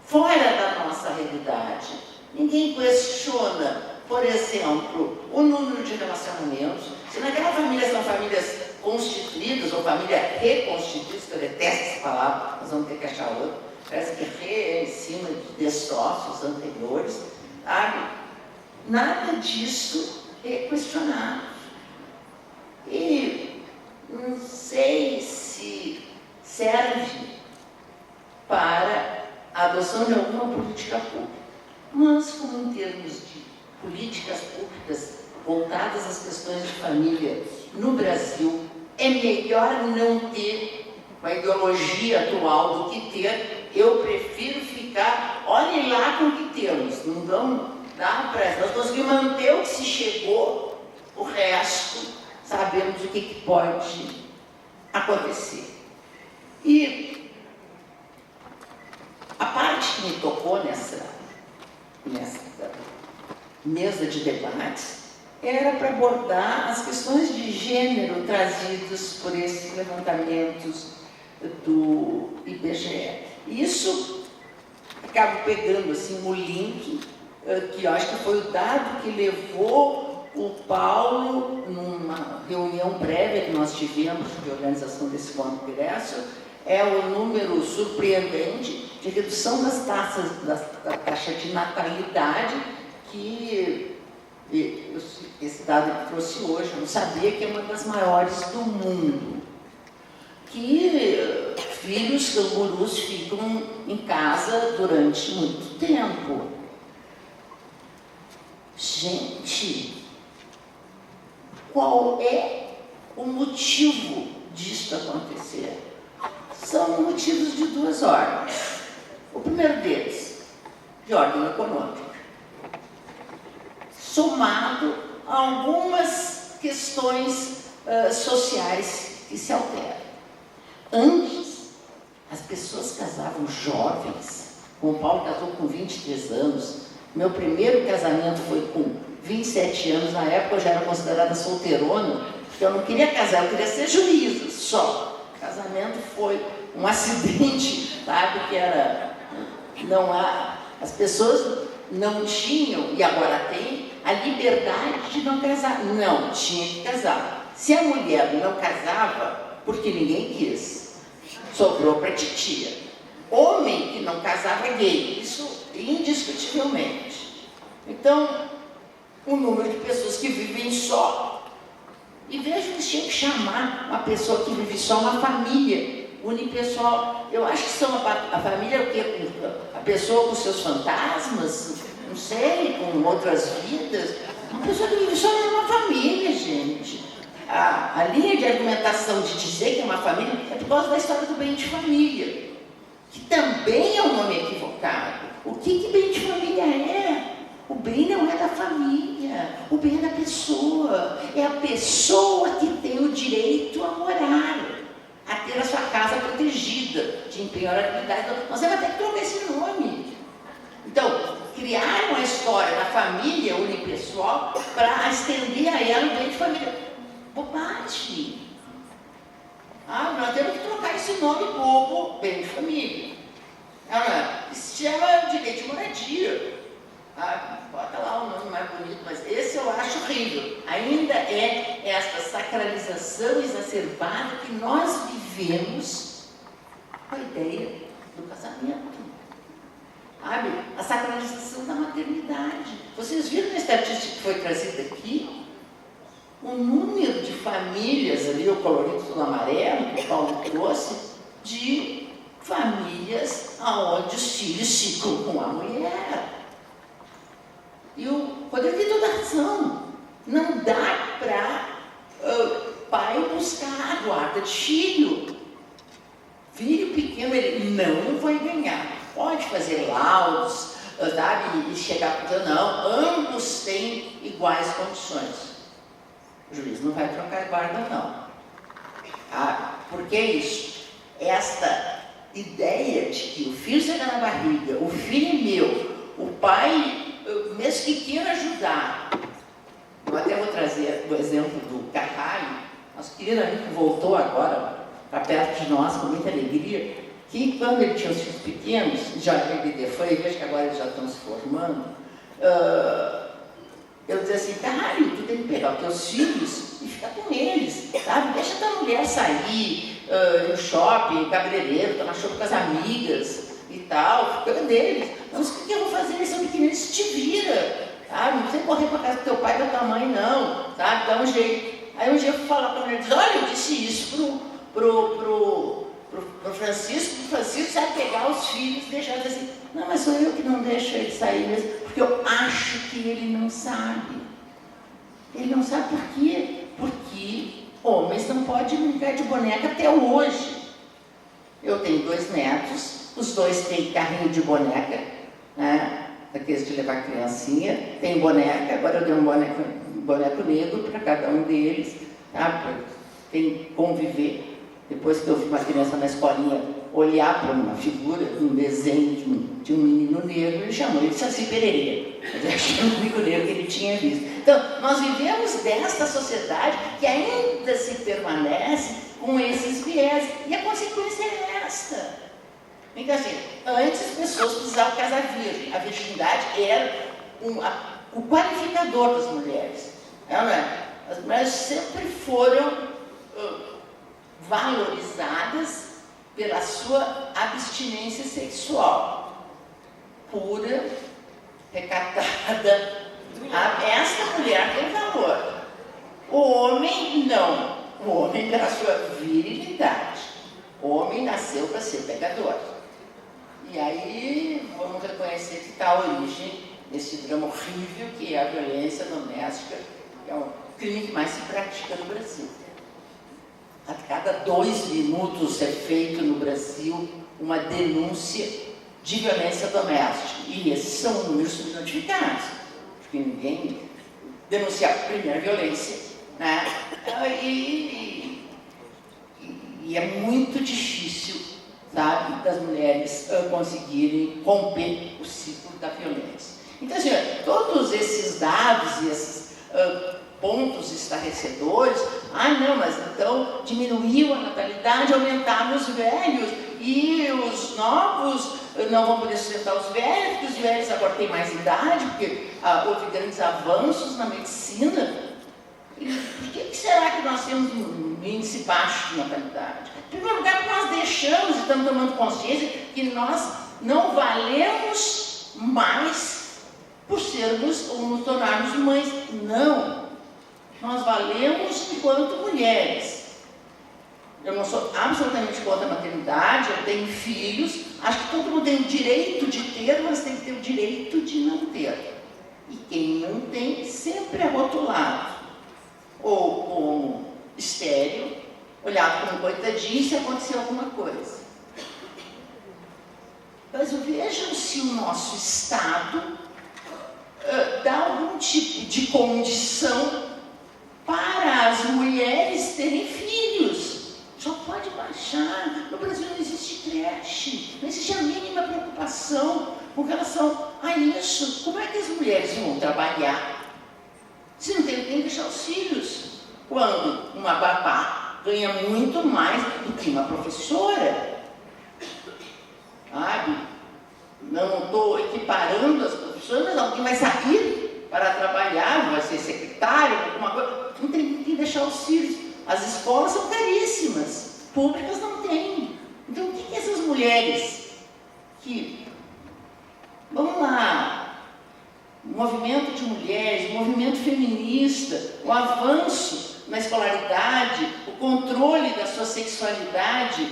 fora da nossa realidade. Ninguém questiona, por exemplo, o número de relacionamentos. Se naquela família são famílias constituídas ou família reconstituídas, que eu detesto essa palavra, nós vamos ter que achar outra, parece que é em cima de sócios anteriores, sabe? Nada disso é questionado. E não sei se serve para a adoção de alguma política pública, mas como em termos de políticas públicas voltadas às questões de família no Brasil, é melhor não ter uma ideologia atual do que ter. Eu prefiro ficar, olhem lá com o que temos, não vamos dar para nós conseguimos manter o que se chegou, o resto sabemos o que pode acontecer. E a parte que me tocou nessa mesa de debates era para abordar as questões de gênero trazidas por esses levantamentos do IBGE. Isso acabo pegando assim, o link, que eu acho que foi o dado que levou o Paulo, numa reunião prévia que nós tivemos de organização desse congresso, é o número surpreendente de redução das taxas, da taxa de natalidade, que esse dado que trouxe hoje, eu não sabia, que é uma das maiores do mundo. Que filhos cangurus ficam em casa durante muito tempo. Gente, qual é o motivo disso acontecer? São motivos de duas ordens. O primeiro deles, de ordem econômica, somado a algumas questões sociais que se alteram. Antes, as pessoas casavam jovens. O Paulo casou com 23 anos. Meu primeiro casamento foi com 27 anos. Na época eu já era considerada solteirona, porque eu não queria casar, eu queria ser juíza só. O casamento foi um acidente, sabe? Que era... as pessoas não tinham, e agora tem, a liberdade de não casar. Não, tinha que casar. Se a mulher não casava, porque ninguém quis, sobrou para a titia. Homem que não casava é gay, isso indiscutivelmente. Então, o número de pessoas que vivem só, e vejo que tinha que chamar uma pessoa que vive só uma família unipessoal. Eu acho que são a família, o quê? A pessoa com seus fantasmas, não sei, com outras vidas. Uma pessoa que vive só numa família, gente. A linha de argumentação de dizer que é uma família é por causa da história do bem de família, que também é um nome equivocado. O que bem de família é? O bem não é da família, o bem é da pessoa. É a pessoa que tem o direito a morar, a ter a sua casa protegida, de impenhorabilidade. Nós vamos ter que trocar esse nome. Então, criaram a história da família unipessoal para estender a ela o bem de família. Bobagem. Nós temos que trocar esse nome bobo, bem de família. Isso se chama direito de moradia. Bota lá o nome mais bonito, mas esse eu acho horrível. Ainda é esta sacralização exacerbada que nós vivemos com a ideia do casamento. Sabe? A sacralização da maternidade. Vocês viram na estatística que foi trazida aqui? O número de famílias ali, o colorido tudo amarelo, que o Paulo trouxe, de famílias onde os filhos ficam com a mulher. E o Rodrigo tem toda a razão. Não dá para pai buscar a guarda de filho. Filho pequeno, ele não vai ganhar. Pode fazer laudos, sabe, e chegar para dizer, não, ambos têm iguais condições. O juiz não vai trocar a guarda, não. Por que isso? Esta ideia de que o filho chega na barriga, o filho é meu, o pai, mesmo que queira ajudar. Eu até vou trazer o exemplo do Carralho, nosso querido amigo que voltou agora para perto de nós com muita alegria, que quando ele tinha os filhos pequenos, já ele foi, veja que agora eles já estão se formando, eu dizia assim, Carralho, tu tem que pegar os teus filhos e ficar com eles, sabe? Deixa a tua mulher sair no shopping, cabeleireiro, tomar chopp com as amigas e tal, fica deles. Mas o que eu vou fazer? Eles são pequeninos, te vira, sabe? Não precisa correr para casa do teu pai e da tua mãe, não, sabe? Dá um jeito. Aí um dia eu fui falar para ele, olha, eu disse isso pro Francisco, o Francisco sabe pegar os filhos e deixar assim, não, mas sou eu que não deixo ele sair mesmo, porque eu acho que ele não sabe. Ele não sabe por quê? Porque homens não podem brincar de boneca até hoje. Eu tenho 2 netos, os 2 têm carrinho de boneca, né? Daqueles de levar criancinha, tem boneca, agora eu dei um boneco negro para cada um deles, tá? Tem que conviver. Depois que eu vi uma criança na escolinha olhar para uma figura, um desenho de um menino negro, ele chamou ele de Saci Pererê. Mas acho que era o único negro que ele tinha visto. Então, nós vivemos desta sociedade que ainda se permanece com esses viés. E a consequência é esta. Então, assim, antes as pessoas precisavam casar virgem. A virgindade era o qualificador das mulheres. Não é? As mulheres sempre foram valorizadas pela sua abstinência sexual. Pura, recatada. Esta mulher tem valor. O homem não. O homem pela sua virilidade. O homem nasceu para ser pecador. E aí vamos reconhecer que está a origem desse drama horrível que é a violência doméstica, que é o crime que mais se pratica no Brasil. A cada 2 minutos é feito no Brasil uma denúncia de violência doméstica. E esses são números subnotificados, porque ninguém denuncia a primeira violência, né? E é muito difícil, sabe, das mulheres conseguirem romper o ciclo da violência. Então, assim, todos esses dados e esses pontos estarrecedores, não, mas então diminuiu a natalidade, aumentaram os velhos, e os novos não vão poder sustentar os velhos, porque os velhos agora têm mais idade, porque houve grandes avanços na medicina. E por que será que nós temos um índice baixo de natalidade? Em primeiro lugar, porque nós deixamos e estamos tomando consciência que nós não valemos mais por sermos ou nos tornarmos mães. Não. Nós valemos enquanto mulheres. Eu não sou absolutamente contra a maternidade, eu tenho filhos, acho que todo mundo tem o direito de ter, mas tem que ter o direito de não ter. E quem não tem, sempre é rotulado. Ou como estéril, olhado como coitadinho se acontecer alguma coisa. Mas vejam se o nosso Estado dá algum tipo de condição para as mulheres terem filhos. Só pode baixar. No Brasil não existe creche, não existe a mínima preocupação com relação a isso. Como é que as mulheres vão trabalhar se não tem que deixar os filhos? Quando uma babá ganha muito mais do que uma professora. Sabe? Não estou equiparando as professoras, mas alguém vai sair para trabalhar, vai ser secretário, alguma coisa. Não tem que deixar os filhos. As escolas são caríssimas, públicas não têm. Então, o que essas mulheres que, vamos lá, o movimento de mulheres, o movimento feminista, o avanço na escolaridade, o controle da sua sexualidade,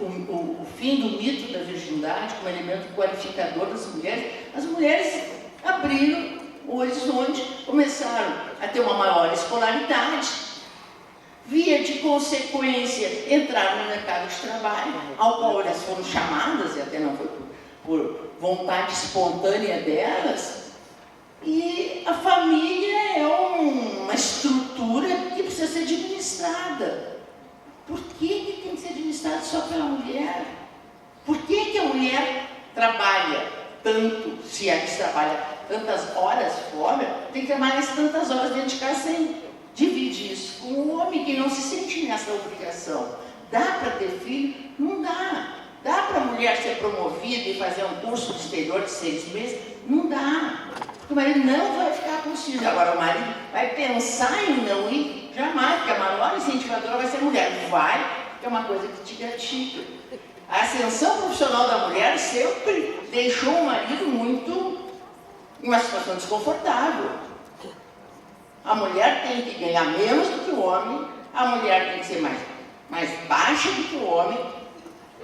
o fim do mito da virgindade como elemento qualificador das mulheres, as mulheres abriram o horizonte, começaram a ter uma maior escolaridade, via de consequência, entraram no mercado de trabalho, ao qual elas foram chamadas, e até não foi por vontade espontânea delas, e a família é uma estrutura que precisa ser administrada. Por que tem que ser administrada só pela mulher? Por que a mulher trabalha tanto, se é que trabalha tantas horas fora, tem que trabalhar tantas horas dentro de casa sem dividir isso com o homem que não se sente nessa obrigação? Dá para ter filho? Não dá. Dá para a mulher ser promovida e fazer um curso de exterior de 6 meses? Não dá. Porque o marido não vai ficar com os filhos. Agora o marido vai pensar em não ir? Jamais, porque a maior incentivadora vai ser a mulher. Vai, que é uma coisa que te gratifica. A ascensão profissional da mulher sempre deixou o marido em uma situação desconfortável. A mulher tem que ganhar menos do que o homem, a mulher tem que ser mais baixa do que o homem,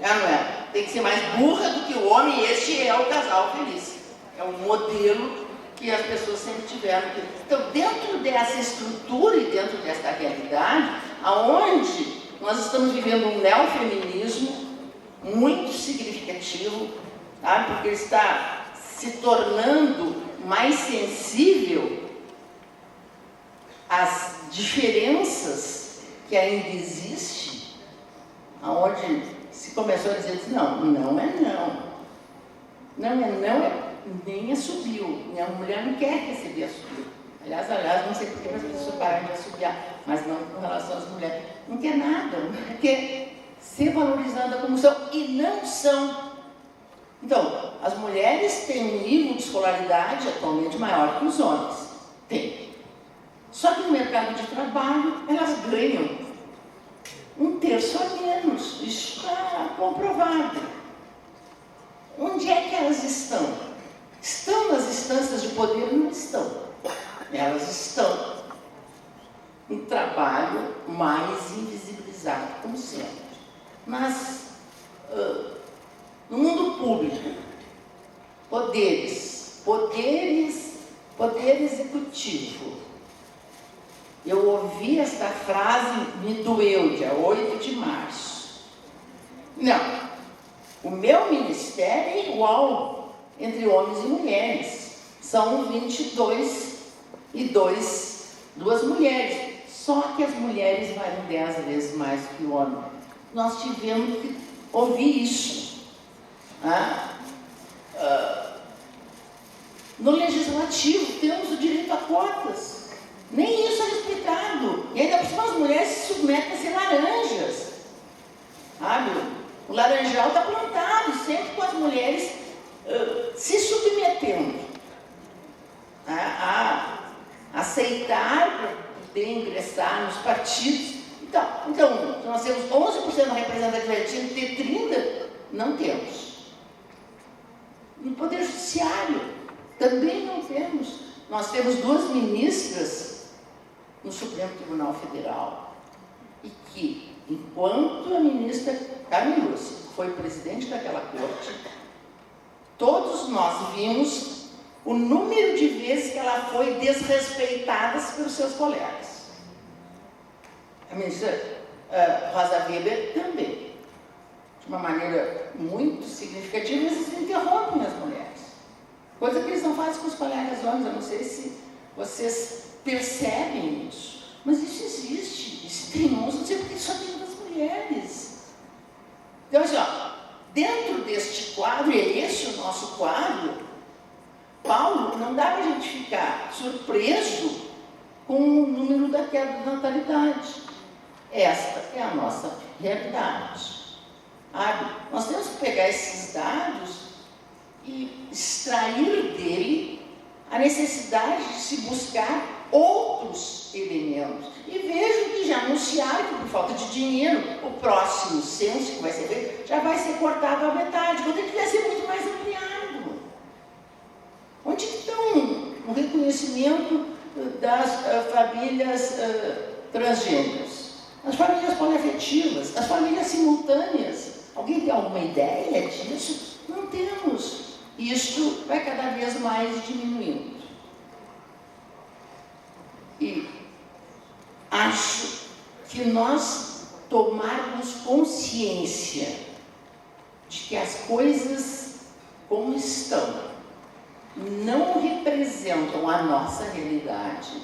não é? Tem que ser mais burra do que o homem, e este é o casal feliz. É um modelo que as pessoas sempre tiveram. Então, dentro dessa estrutura e dentro dessa realidade, aonde nós estamos vivendo um neofeminismo muito significativo, sabe? Porque ele está se tornando mais sensível às diferenças que ainda existem, aonde se começou a dizer assim, não é não. Não é não, nem assobio. A mulher não quer receber assobio. Aliás, não sei por que as pessoas param de assobiar, mas não com relação às mulheres. Não quer nada, não quer ser valorizada como são, e não são. Então, as mulheres têm um nível de escolaridade atualmente maior que os homens. Tem. Só que no mercado de trabalho, elas ganham 1/3 a menos. Isso está comprovado. Onde é que elas estão? Estão nas instâncias de poder? Não estão. Elas estão no trabalho mais invisibilizado, como sempre. Mas, no mundo público, poder executivo. Eu ouvi esta frase, me doeu, dia 8 de março. Não, o meu ministério é igual entre homens e mulheres. São 22 e duas mulheres. Só que as mulheres valem 10 vezes mais que o homem. Nós tivemos que ouvir isso. No legislativo temos o direito a cotas. Nem isso é respeitado. E ainda por cima as mulheres se submetem a ser laranjas. Sabe? O laranjal está plantado, sempre com as mulheres se submetendo a aceitar para poder ingressar nos partidos. Então, nós temos 11% da representatividade, tinha que ter 30%, não temos. No Poder Judiciário, também não temos. Nós temos 2 ministras no Supremo Tribunal Federal, e que, enquanto a ministra Carmen Lúcia foi presidente daquela corte, todos nós vimos o número de vezes que ela foi desrespeitada pelos seus colegas. A ministra Rosa Weber também, de uma maneira muito significativa, eles interrompem as mulheres. Coisa que eles não fazem com os colegas homens. Eu não sei se vocês percebem isso, mas isso existe. Isso tem uns, não sei porque só tem das mulheres. Então, assim, dentro deste quadro, e é esse o nosso quadro, Paulo, não dá para a gente ficar surpreso com o número da queda de natalidade. Esta é a nossa realidade. Nós temos que pegar esses dados e extrair dele a necessidade de se buscar outros elementos. E vejo que já anunciaram que, por falta de dinheiro, o próximo censo que vai ser feito já vai ser cortado à metade, quando ele devia ser muito mais ampliado. Onde estão o reconhecimento das famílias transgêneras, as famílias poliafetivas, as famílias simultâneas? Alguém tem alguma ideia disso? Não temos. Isso vai cada vez mais diminuindo. E acho que nós tomarmos consciência de que as coisas como estão não representam a nossa realidade,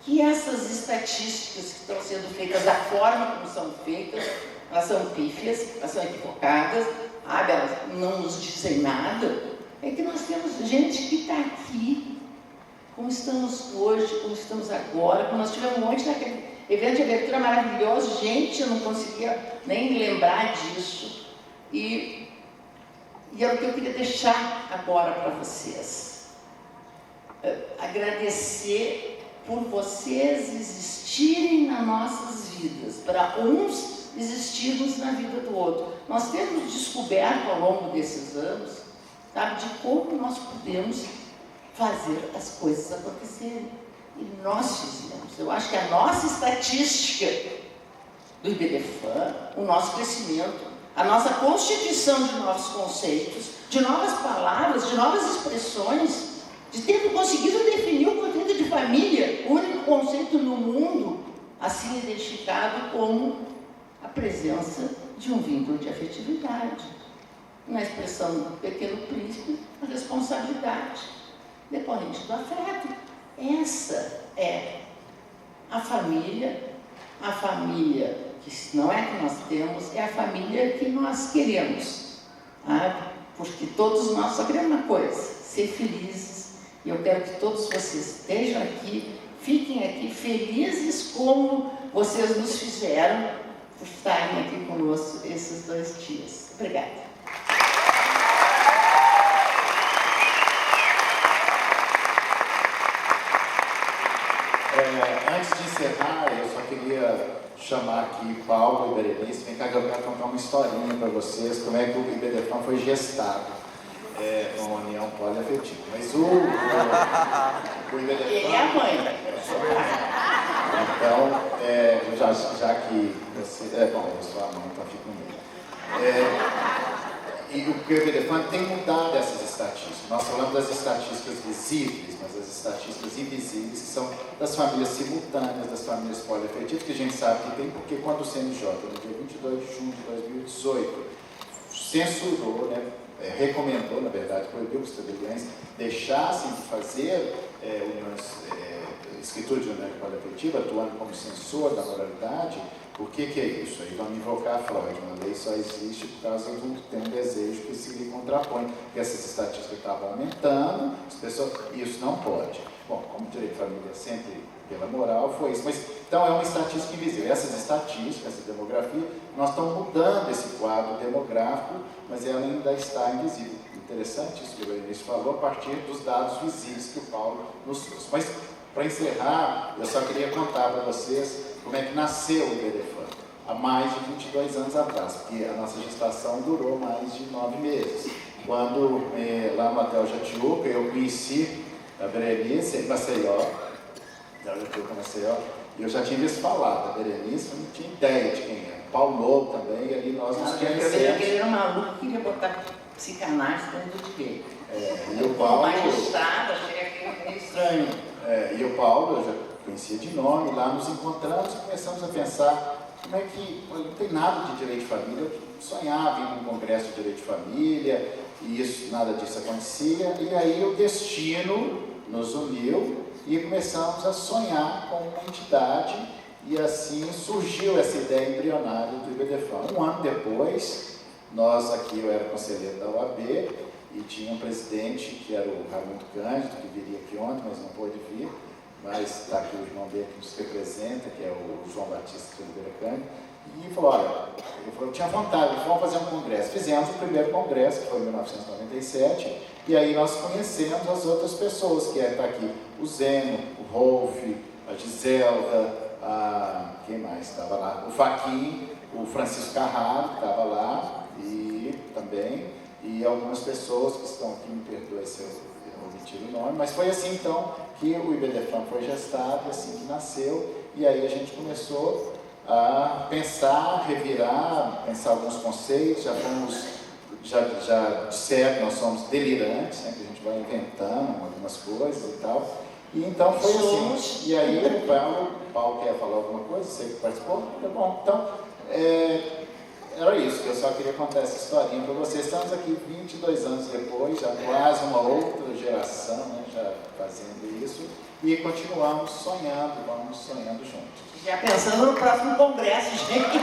que essas estatísticas que estão sendo feitas, da forma como são feitas, elas são pífias, elas são equivocadas, elas não nos dizem nada. É que nós temos gente que está aqui, como estamos hoje, como estamos agora, como nós tivemos um monte daquele evento de abertura maravilhoso, gente, eu não conseguia nem lembrar disso. E é o que eu queria deixar agora para vocês. Agradecer por vocês existirem nas nossas vidas, para uns existirmos na vida do outro. Nós temos descoberto ao longo desses anos, sabe, de como nós podemos fazer as coisas acontecerem. E nós fizemos. Eu acho que a nossa estatística do IBDFAN, o nosso crescimento, a nossa constituição de novos conceitos, de novas palavras, de novas expressões, de ter conseguido definir o conceito de família, o único conceito no mundo assim identificado como a presença de um vínculo de afetividade. Na expressão do Pequeno Príncipe, a responsabilidade decorrente do afeto. Essa é a família que não é que nós temos, é a família que nós queremos, sabe? Porque todos nós só queremos uma coisa: ser felizes E eu quero que todos vocês estejam aqui, fiquem aqui felizes como vocês nos fizeram por estarem aqui conosco esses 2 dias. Obrigada. Antes de encerrar, eu só queria chamar aqui Paulo e Berenice. Vem cá que eu quero contar uma historinha para vocês, como é que o IBDFAN foi gestado com a união poliafetiva. Mas o IBDFAN... Ele é a mãe. Então, já que você... bom, eu sou a mãe, então fico comigo. E o IBDFAN tem mudado essas estatísticas. Nós falamos das estatísticas visíveis, mas as estatísticas invisíveis, que são das famílias simultâneas, das famílias poliafetivas, que a gente sabe que tem, porque quando o CNJ, no dia 22 de junho de 2018, censurou, né, recomendou, na verdade, proibiu que os tabeliães deixassem de fazer escritura de união poliafetiva, atuando como censor da moralidade. Por que é isso? Aí vamos invocar Freud. Uma lei só existe por causa de ter um desejo que se lhe contrapõe. Porque essas estatísticas estavam aumentando, as pessoas... Isso não pode. Bom, como o direito de família é sempre pela moral, foi isso. Mas, então, é uma estatística invisível. Essas estatísticas, essa demografia, nós estamos mudando esse quadro demográfico, mas ela ainda está invisível. Interessante isso que o Berenice falou, a partir dos dados visíveis que o Paulo nos trouxe. Mas, para encerrar, eu só queria contar para vocês como é que nasceu o IBDFAN, há mais de 22 anos atrás, porque a nossa gestação durou mais de 9 meses. Quando, lá no Hotel Jatiuca, eu conheci a Berenice em Maceió, e eu já tinha visto falar da Berenice, eu não tinha ideia de quem era. Paulo Lobo também, e ali nós nos conhecemos. Ele era um maluco que queria botar psicanálise dentro do direito. E o Paulo... magistrado, achei aquilo meio estranho. E o Paulo, eu já conhecia de nome, lá nos encontramos e começamos a pensar como é que, não tem nada de direito de família, eu sonhava em um congresso de direito de família, e isso, nada disso acontecia, e aí o destino nos uniu e começamos a sonhar com uma entidade, e assim surgiu essa ideia embrionária do IBDFAN. Um ano depois, nós aqui, eu era conselheiro da OAB, e tinha um presidente, que era o Raimundo Cândido, que viria aqui ontem, mas não pôde vir, mas está aqui o irmão dele que nos representa, que é o João Batista de Oliveira Cândido, e falou, olha, eu tinha vontade, vamos fazer um congresso. Fizemos o primeiro congresso, que foi em 1997, e aí nós conhecemos as outras pessoas, que está aqui o Zeno, o Rolf, a Giselda, quem mais estava lá? O Faquin, o Francisco Carraro, que estava lá, e também, e algumas pessoas que estão aqui, me perdoem se eu omitir o nome, mas foi assim então que o IBDFAN foi gestado, assim que nasceu, e aí a gente começou a pensar, revirar, pensar alguns conceitos, já disseram, nós somos delirantes, né, que a gente vai inventando algumas coisas e tal, e então foi assim, e aí o Paulo quer falar alguma coisa, você que participou? Tá bom, então, era isso, que eu só queria contar essa historinha para vocês. Estamos aqui 22 anos depois, já quase uma outra geração, né, já fazendo isso, e continuamos sonhando, vamos sonhando juntos. Já pensando no próximo congresso, gente.